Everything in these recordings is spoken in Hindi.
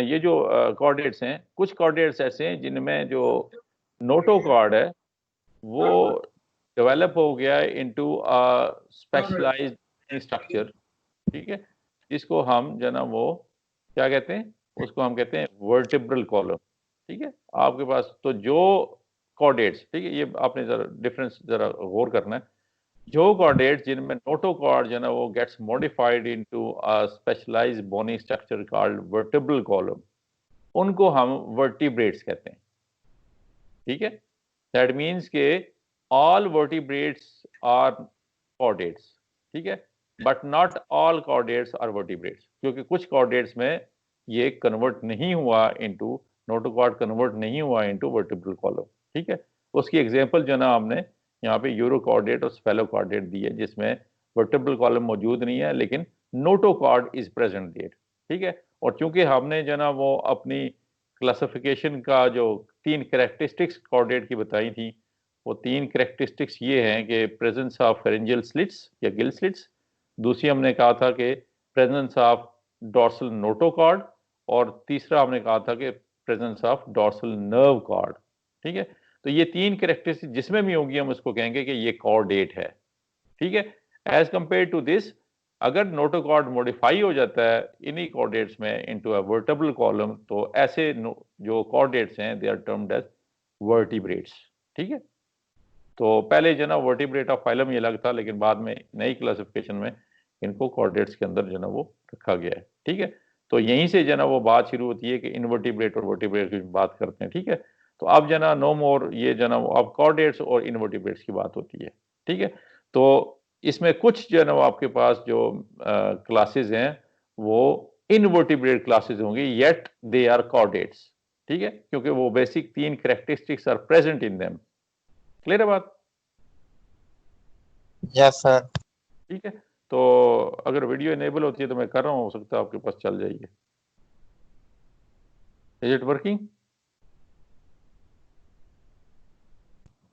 ये जो कॉर्डेट्स हैं, कुछ कॉर्डेट्स ऐसे हैं जिनमें जो नोटोकॉर्ड है वो डेवलप हो गया इनटू अ स्पेशलाइज्ड स्ट्रक्चर, ठीक है, जिसको हम जो ना वो क्या कहते हैं, उसको हम कहते हैं वर्टिब्रल कॉलम, ठीक है। आपके पास तो जो कॉर्डेट्स, ठीक है, ये आपने जरा डिफरेंस जरा गौर करना है, जो कॉर्डेट्स जिनमें नोटोकॉर्ड जो ना वो gets modified into a specialised bony structure called vertebral column, उनको हम वर्टिब्रेट्स कहते हैं, ठीक है। दैट मीन्स के ऑल वर्टिब्रेट्स आर कॉर्डेट्स, ठीक है, but not all chordates are vertebrates, क्योंकि कुछ कॉर्डेट्स में ये कन्वर्ट नहीं हुआ इनटू नोटोकॉर्ड, कन्वर्ट नहीं हुआ इनटू वर्टिब्रल कॉलम, ठीक है। उसकी एग्जांपल जो ना हमने यहाँ पे यूरोकॉर्डेट और स्फेलोकॉर्डेट दी है, जिसमें वर्टिब्रल कॉलम मौजूद नहीं है लेकिन नोटोकॉर्ड इज प्रेजेंट देयर, ठीक है। और चूंकि हमने जो ना वो अपनी क्लासिफिकेशन का जो 3 कैरेक्टरिस्टिक्स कॉर्डेट की बताई थी, वो 3 कैरेक्टरिस्टिक्स ये हैं कि प्रेजेंस ऑफ फेरेंजियल स्लिट्स या गिल स्लिट्स, दूसरी हमने कहा था कि प्रेजेंस ऑफ डॉर्सल नोटोकॉर्ड, और तीसरा हमने कहा था कि presence of dorsal nerve cord, ठीक है। तो ये 3 कैरेक्टरिस्टिक्स जिसमें भी होंगी हम उसको कहेंगे कि ये कॉर्डेट है, ठीक है। एज कंपेयर टू दिस, अगर नोटोकॉर्ड मॉडिफाई हो जाता है इन्हीं कॉर्डेट्स में इनटू अ वर्टिब्रल कॉलम, तो ऐसे जो कॉर्डेट्स हैं they are termed as vertebrates, ठीक है। तो पहले जो ना वर्टिब्रेट ऑफ फाइलम ये अलग था, लेकिन बाद में नई क्लासिफिकेशन में इनको कॉर्डेट्स के अंदर जो ना वो रखा गया है, ठीक है। तो यहीं से जो ना वो बात शुरू होती है कि इनवर्टिब्रेट और वर्टिब्रेट की बात करते हैं, ठीक है। तो अब जो ना नो मोर ये जो ना वो अब कॉर्डेट्स और इनवर्टिब्रेट्स की बात होती है, ठीक है। तो इसमें कुछ जो है ना वो आपके पास जो क्लासेस हैं वो इनवर्टिब्रेट क्लासेस होंगी, येट दे आर कॉर्डेट्स, ठीक है, क्योंकि वो basic 3 characteristics are present in them. Clear है बात? Yes sir. ठीक है। तो अगर वीडियो इनेबल होती है तो मैं कर रहा हूँ, हो सकता है आपके पास चल जाइए। Is it working?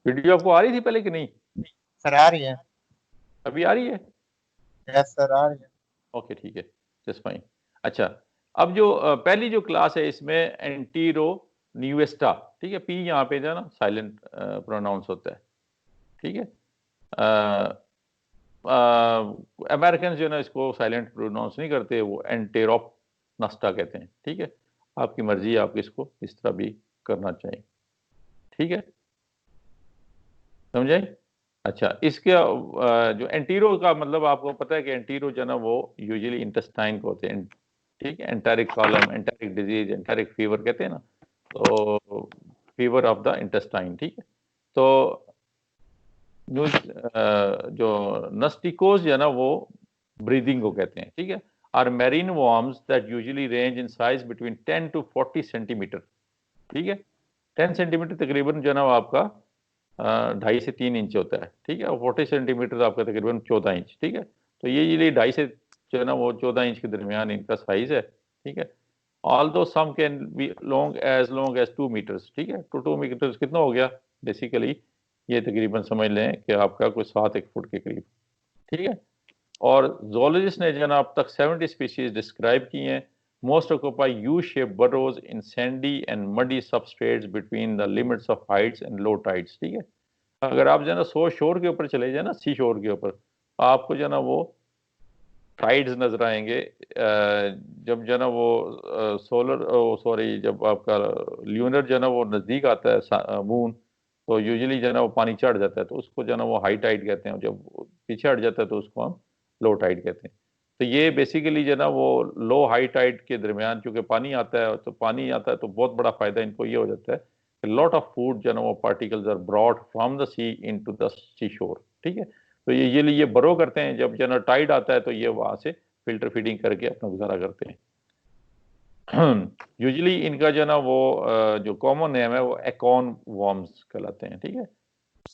वीडियो आपको आ रही थी पहले कि नहीं? सर आ रही है। अभी आ रही है? यस सर आ रही है। ओके ठीक है, जस्ट फाइन। अच्छा, अब जो पहली जो क्लास है इसमें एंटीरो न्यूएस्टा, ठीक है, पी यहाँ पे जो है ना साइलेंट प्रोनाउंस होता है, ठीक है। अमेरिकन जो है ना इसको साइलेंट प्रोनाउंस नहीं करते, वो एंटेरोप नस्टा कहते हैं, ठीक है। आपकी मर्जी है, आप इसको इस तरह भी करना चाहिए, ठीक है, समझे? अच्छा, इसके जो एंटीरो का मतलब आपको पता है कि एंटीरो जो है ना वो यूजुअली इंटेस्टाइन को होते हैं, ठीक है। Enteric column, enteric disease, enteric fever कहते हैं ना, तो फीवर ऑफ द इंटेस्टाइन, ठीक है। तो जो नस्टिकोज जो है ना वो ब्रीदिंग को कहते हैं, ठीक है। Are marine worms that usually range in size between 10 to 40 centimetre, ठीक है। 10 सेंटीमीटर तकरीबन जो है ना वो आपका 2.5 से 3 इंच होता है, ठीक है। और 40 सेंटीमीटर आपका तकरीबन 14 इंच, ठीक है। तो ये 2.5 से जो है ना वो 14 इंच के दरमियान इनका साइज है, ठीक है। Although some can be long as 2 metres, ठीक है। तो 2 मीटर्स कितना हो गया बेसिकली, ये तकरीबन समझ लें कि आपका कोई 7-1 फुट के करीब, ठीक है। और जोलॉजिस्ट ने जो ना अब तक 70 स्पीशीज डिस्क्राइब की हैं। Most occupy U shape burrows in Sandy and muddy substrates between the limits of Heights and low tides, ठीक है। अगर आप जो है ना सो शोर के ऊपर चले जाए ना, सी शोर के ऊपर, आपको जो है ना वो टाइड्स नजर आएंगे। जब जो है ना वो सोलर सॉरी जब आपका ल्यूनर जो है ना वो नज़दीक आता है मून, तो यूजुअली जो है ना वो पानी चढ़ जाता है, तो उसको जो है ना वो हाई टाइड कहते हैं। जब पीछे हट जाता है तो उसको हम लो टाइड कहते हैं। तो ये बेसिकली जो है ना वो लो हाई टाइड के दरमियान चूंकि पानी आता है, तो पानी आता है तो बहुत बड़ा फायदा इनको ये हो जाता है कि लॉट ऑफ फूड जो है ना वो particles are brought from the sea into the sea shore, ठीक है। तो ये बरो करते हैं, जब जो है ना टाइड आता है तो ये वहां से फिल्टर फीडिंग करके अपना गुजारा करते हैं। यूजुअली इनका जो है ना वो जो कॉमन नेम है वो एकॉन वॉर्म्स कहलाते हैं, ठीक है।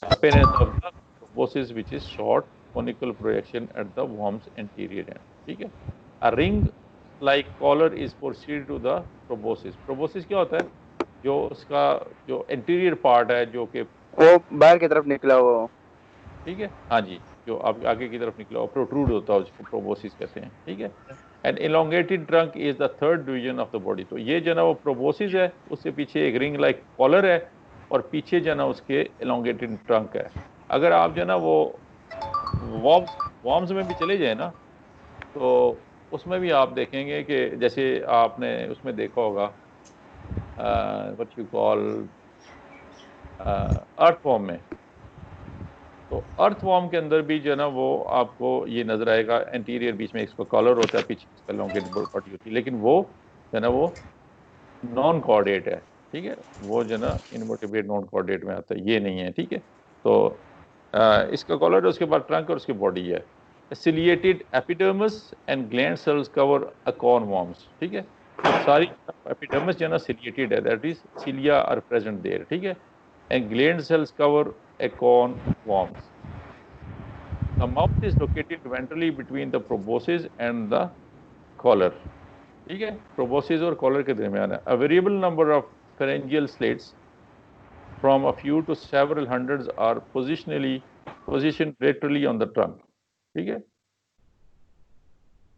appearance of the proboscis which is short conical projection at the worm's anterior end, ठीक है। a ring like collar is posterior to the proboscis। proboscis क्या होता है? जो उसका जो anterior part है, जो कि वो बाहर की तरफ निकला हुआ हो। ठीक है, हाँ जी, जो आप आगे की तरफ निकला प्रोट्रूड होता है उसको प्रोबोसिस कहते हैं, ठीक है। And elongated trunk is the third division of the body. तो ये जो ना वो प्रोबोसिस है, उससे पीछे एक रिंग लाइक कॉलर है और पीछे जो ना उसके इलोंगेटेड ट्रंक है। अगर आप जो ना वो वॉर्म्स में भी चले जाए ना, तो उसमें भी आप देखेंगे कि जैसे आपने उसमें देखा होगा व्हाट यू कॉल अर्थवॉर्म में, तो अर्थवॉर्म के अंदर भी जो है ना वो आपको ये नजर आएगा, एंटीरियर बीच में इसका कॉलर होता है, पीछे इसका लॉन्गेट बॉडी होती है, लेकिन वो जो है ना वो नॉन कोऑर्डिनेट है, ठीक है। वो जो है ना इनवर्टिब्रेट नॉन कोऑर्डिनेट में आता है, ये नहीं है, ठीक है। तो इसका कॉलर है, उसके बाद ट्रंक और उसकी बॉडी है। Ciliated epidermis and gland cells cover अकॉर्न worms, ठीक है। तो सारी एपिडर्मिस जो है ना सिलिएटेड है, that is cilia are present there, ठीक है। And gland cells cover acorn worms. The mouth is located ventrally between the proboscis and the collar. ठीक है, proboscis और collar के दरमियान है। A variable number of pharyngeal slits from a few to several hundreds are positioned laterally on the trunk. ठीक है।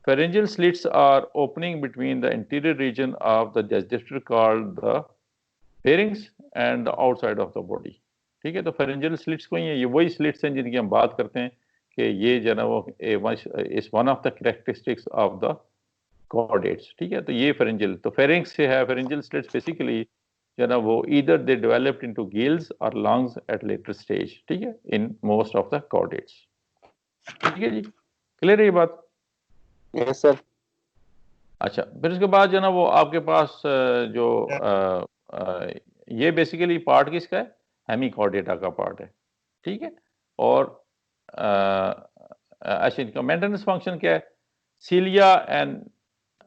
Pharyngeal slits are opening between the anterior region of the digestive called the pharynx and the outside of the body. ठीक है, तो फेरेंजियल स्लिट्स को ही है, ये वही स्लिट्स हैं जिनकी हम बात करते हैं कि ये जो है वो is one of the characteristics of the chordates, ठीक है। तो ये फेरेंजियल, तो फेरिंक्स से है फेरेंजियल स्लिट्स बेसिकली जो है ना वो either they developed into gills और लंग्स एट लेटर स्टेज, ठीक है, in most of the chordates. ठीक है जी, क्लियर है ये बात? Yes sir. अच्छा, फिर उसके बाद जो है ना वो आपके पास जो ये बेसिकली पार्ट किसका है? हेमिकॉर्डेटा का पार्ट है, ठीक है। और अच्छा, इनका मेंटेनेंस फंक्शन क्या है? सीलिया एंड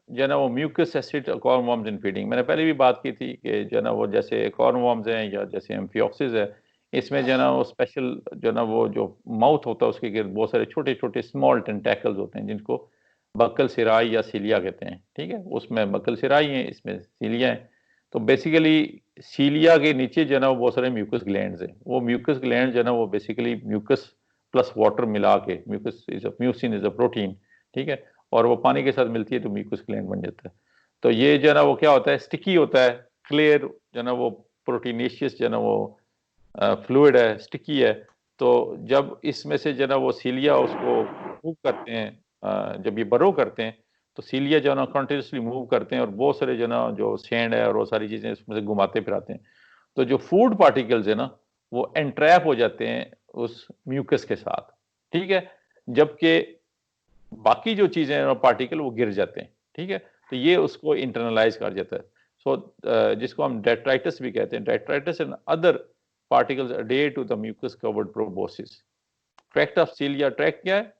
जो है ना वो म्यूकस एसिड कॉर्नवॉर्म्स इन फीडिंग, मैंने पहले भी बात की थी कि जो है ना वो जैसे कॉर्नवॉर्म्स हैं या जैसे एम्फिऑक्सिस है, इसमें जो है ना वो स्पेशल जो है ना वो जो माउथ होता है उसके गिर्द बहुत सारे छोटे छोटे स्मॉल टेंटैकल्स होते हैं जिनको बक्कल सिराई या सीलिया कहते हैं, ठीक है। उसमें बक्कल सिराई है, इसमें सीलिया है। तो बेसिकली सीलिया के नीचे जो है ना वो बहुत सारे म्यूकस ग्लैंड्स हैं। वो म्यूकस ग्लैंड जो है ना वो बेसिकली म्यूकस प्लस वाटर मिला के, mucus is a mucin is a protein, ठीक है, और वो पानी के साथ मिलती है तो म्यूकस ग्लैंड बन जाता है। तो ये जो है ना वो क्या होता है, स्टिकी होता है, क्लियर जो है ना वो प्रोटीनेशियस जो है ना वो फ्लूइड है, स्टिकी है। तो जब इसमें से जो है ना वो सीलिया उसको मूव करते हैं, जब ये बरो करते हैं तो सीलिया जो है ना कंटिन्यूसली मूव करते हैं और बहुत सारे जो है ना जो सैंड है और वो सारी चीजें इसमें से घुमाते फिराते हैं। तो जो फूड पार्टिकल्स है ना वो एंट्रैप हो जाते हैं उस म्यूकस के साथ, ठीक है, जबकि बाकी जो चीजें हैं पार्टिकल वो गिर जाते हैं, ठीक है। तो ये उसको इंटरनलाइज कर जाता है। सो जिसको हम डेट्राइटिस भी कहते हैं, detritus and other particles adhere to the mucus covered proboscis. Tract of cilia, track क्या है?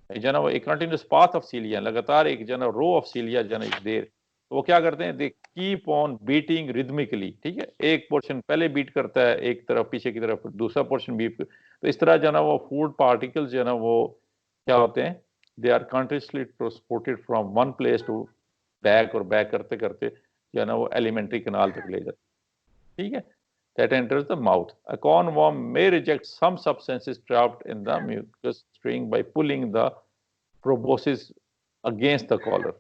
जना वो एक कंटिन्यूस पाथ ऑफ सीलिया, लगातार एक जना रो ऑफ सीलिया जना इज देयर। तो वो क्या करते हैं, they keep on beating rhythmically, ठीक है। एक पोर्शन पहले बीट करता है एक तरफ, पीछे की तरफ दूसरा पोर्शन बीट, तो इस तरह जना वो फूड पार्टिकल्स जो है ना वो क्या होते हैं, they are continuously transported from one place to back, और बैक करते करते जो है ना वो एलिमेंट्री कैनाल तक ले जाते हैं, ठीक है। That enters the mouth. A cornworm may reject some substances trapped in the mucus string by pulling the proboscis against the collar,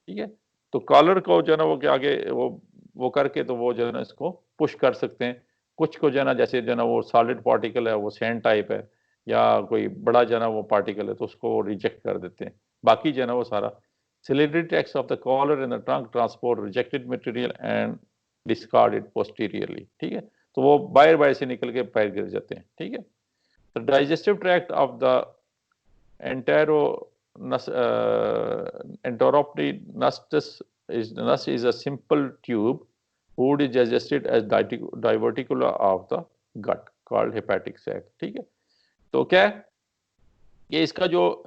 ठीक है। तो कॉलर को जो है ना वो क्या आगे वो करके तो वो जो है ना इसको पुश कर सकते हैं। कुछ को जो है ना जैसे जो है ना वो सॉलिड पार्टिकल है, वो सैंड टाइप है, या कोई बड़ा जो है ना वो पार्टिकल है तो उसको रिजेक्ट कर देते हैं। बाकी जो है ना वो सारा ciliary tracts of the collar in the trunk transport rejected material and discard it posteriorly, ठीक है। तो वो बाहर से निकल के पैर गिर जाते हैं, ठीक है। तो digestive tract of the enteropneustus is a simple tube. Food is digested as diverticula of the gut called hepatic sac, ठीक है। तो क्या है कि इसका जो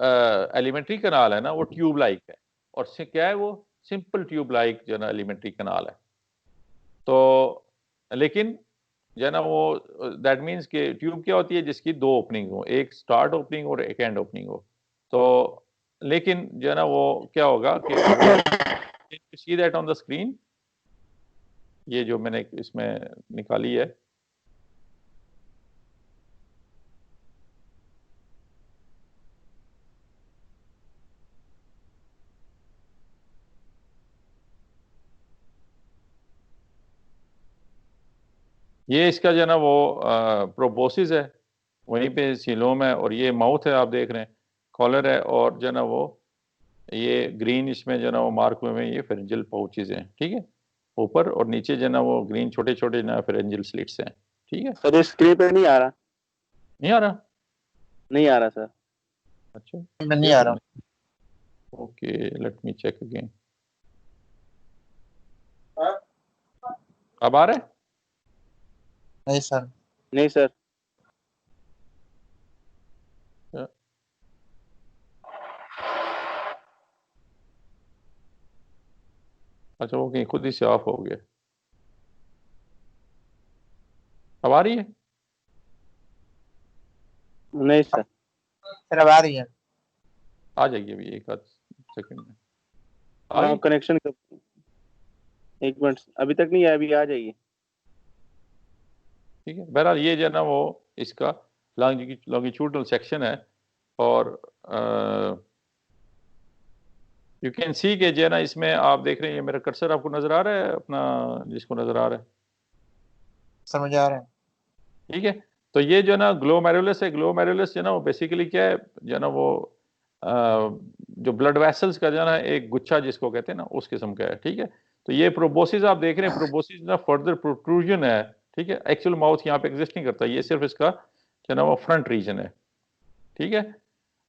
एलिमेंट्री कनाल है ना वो ट्यूब लाइक है, और से क्या है वो सिंपल ट्यूब लाइक जो ना एलिमेंट्री कनाल है। तो लेकिन जो है ना वो दैट मीन्स कि ट्यूब क्या होती है, जिसकी दो ओपनिंग हो, एक स्टार्ट ओपनिंग और एक एंड ओपनिंग हो। तो लेकिन जो है ना वो क्या होगा कि वो see that on the screen, ये जो मैंने इसमें निकाली है, ये इसका जो है ना वो प्रोबोसिस है, वहीं पे सीलोम है, और ये माउथ है आप देख रहे हैं, कॉलर है, और जो है ना वो ये ग्रीन इसमें जो है ना वो मार्क हुए हैं, ये फेरेंजियल पाउचेज हैं, ठीक है, ऊपर और नीचे जो है ना वो ग्रीन छोटे छोटे ना फेरेंजियल स्लिट्स हैं, ठीक है। सर स्क्रीन पे नहीं आ रहा, नहीं आ रहा? नहीं आ रहा सर। अच्छा, नहीं आ रहा। Okay, let me check again. अब आ रहा है? नहीं सर। नहीं सर। अच्छा, वो कहीं खुद ही से ऑफ हो गया। अब आ रही है? नहीं सर। सर अब आ रही है। आ जाएगी अभी एक आध सेकंड में। आ हाँ गई? कनेक्शन एक मिनट, अभी तक नहीं है, अभी आ जाएगी। ठीक है, बहरहाल ये जो है ना वो इसका लॉन्गिट्यूडनल सेक्शन है, और यू कैन सी के जो है ना इसमें आप देख रहे हैं, ये मेरा कर्सर आपको नजर आ रहा है अपना, जिसको नजर आ रहा है? समझ आ रहा है। ठीक है, तो ये जो है ना ग्लोमेरुलस है, ग्लोमेरुलस जो है ना वो बेसिकली क्या है, जो है ना वो जो ब्लड वेसल्स का जो है ना एक गुच्छा जिसको कहते हैं ना, उस किस्म का है, ठीक है। तो ये प्रोबोसिस आप देख रहे हैं, प्रोबोसिस ना फर्दर प्रोट्रूजन है, ठीक है। एक्चुअल माउथ यहाँ पे एग्जिस्ट नहीं करता, ये सिर्फ इसका जो है ना वो फ्रंट रीजन है, ठीक है।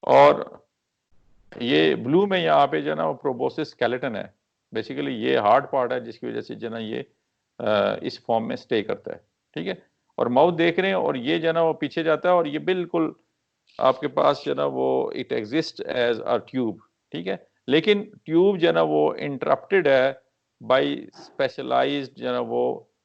और ये ब्लू में यहाँ पे जो है ना वो प्रोबोसिस स्केलेटन है, बेसिकली ये हार्ड पार्ट है जिसकी वजह से जो है ना ये इस फॉर्म में स्टे करता है, ठीक है। और माउथ देख रहे हैं, और ये जो है ना वो पीछे जाता है, और ये बिल्कुल आपके पास जो है ना वो it exist as a tube, ठीक है। लेकिन ट्यूब जो है ना वो इंटरप्टेड है बाय स्पेशलाइज्ड जो है ना वो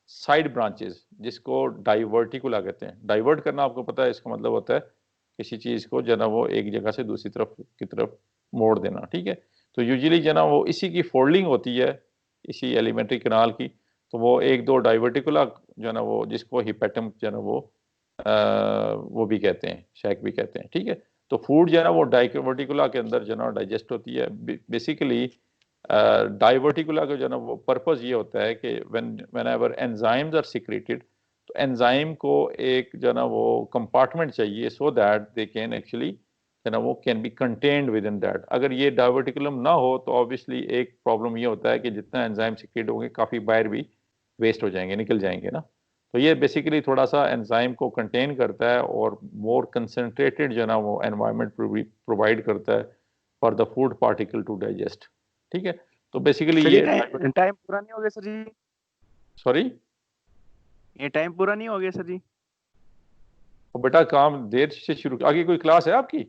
साइड ब्रांचेस, जिसको डाइवर्टिकुला कहते हैं। डाइवर्ट करना आपको पता है, इसका मतलब होता है किसी चीज को जो है ना वो एक जगह से दूसरी तरफ की तरफ मोड़ देना, ठीक है। तो यूजुअली जो है ना वो इसी की फोल्डिंग होती है, इसी एलिमेंट्री कैनाल की। तो वो एक दो डाइवर्टिकुला जो है ना वो, जिसको हिपेटम जो है ना वो भी कहते हैं, शैक भी कहते हैं, ठीक है। तो फूड जो है ना वो डाइवर्टिकुला के अंदर जो है ना डाइजेस्ट होती है। बेसिकली डाइवर्टिकुला का जो है ना वो पर्पस ये होता है कि व्हेनेवर एंजाइम्स आर सिक्रेटेड, तो एंजाइम को एक जो है ना वो कंपार्टमेंट चाहिए, so that they can actually जो है ना वो can be contained with in that. अगर ये डाइवर्टिकुलम ना हो तो ऑब्वियसली एक प्रॉब्लम ये होता है कि जितना एंजाइम सिक्रेट होंगे काफ़ी बाहर भी वेस्ट हो जाएंगे, निकल जाएंगे ना। तो ये बेसिकली थोड़ा सा एंजाइम को कंटेन करता है, और मोर कंसनट्रेटेड जो है ना वो एनवायरनमेंट प्रोवाइड करता है for the food particle to digest, ठीक है। तो बेसिकली ये टाइम पूरा नहीं हो गया सर जी? सॉरी, ये टाइम पूरा नहीं हो गया सर जी? तो बेटा काम देर से शुरू, आगे कोई क्लास है आपकी?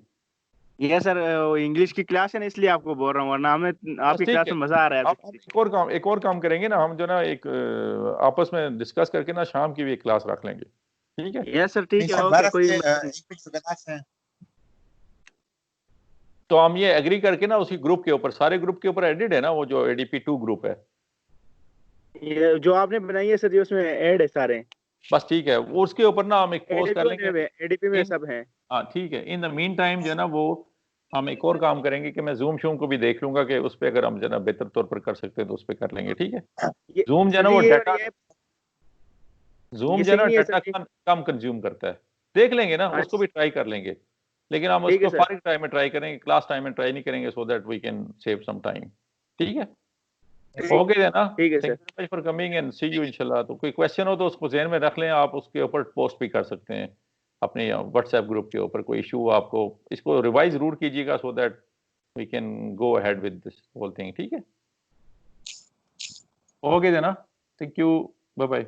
ये सर इंग्लिश की क्लास है ना, इसलिए आपको बोल रहा हूँ, वरना हमें आपकी ठीक क्लास है, में मजा आ रहा है। हम एक और काम करेंगे ना, हम जो ना एक आपस में डिस्कस करके ना शाम की भी एक क्लास रख लेंगे, ठीक है। यस सर, ठीक है, ओके, 12 कोई से 1 से क्लास है। तो हम ये एग्री करके ना उसी ग्रुप के ऊपर, सारे ग्रुप के ऊपर एडिड है ना वो जो ADP2 ग्रुप है, ये जो आपने बनाई है सर जी, उसमें ऐड है सारे। बस ठीक है, वो उसके ऊपर ना हम एक पोस्ट कर लेंगे। एडीपी में सब है। हाँ ठीक है, इन द मीन टाइम जो है ना वो हम एक और काम करेंगे कि मैं जूम शूम को भी देख लूंगा कि उस पर अगर हम जो है ना बेहतर तौर पर कर सकते हैं तो उस पर कर लेंगे, ठीक है। जूम जो है ना वो डाटा, जूम जो है ना डाटा कम कंज्यूम करता है, देख लेंगे ना, उसको भी ट्राई कर लेंगे, लेकिन हम उसको फारिग टाइम में ट्राई करेंगे, क्लास टाइम में ट्राई नहीं करेंगे, so that we can save some time, ठीक है। ओके देना, thank you very much for coming and see you इंशाल्लाह। तो कोई क्वेश्चन हो तो उसको ज़हन में रख लें, आप उसके ऊपर पोस्ट भी कर सकते हैं अपने व्हाट्सएप ग्रुप के ऊपर। कोई इशू आपको, इसको रिवाइज जरूर कीजिएगा so that we can go ahead with this whole thing, ठीक है। ओके देना, थैंक यू, बाय बाय।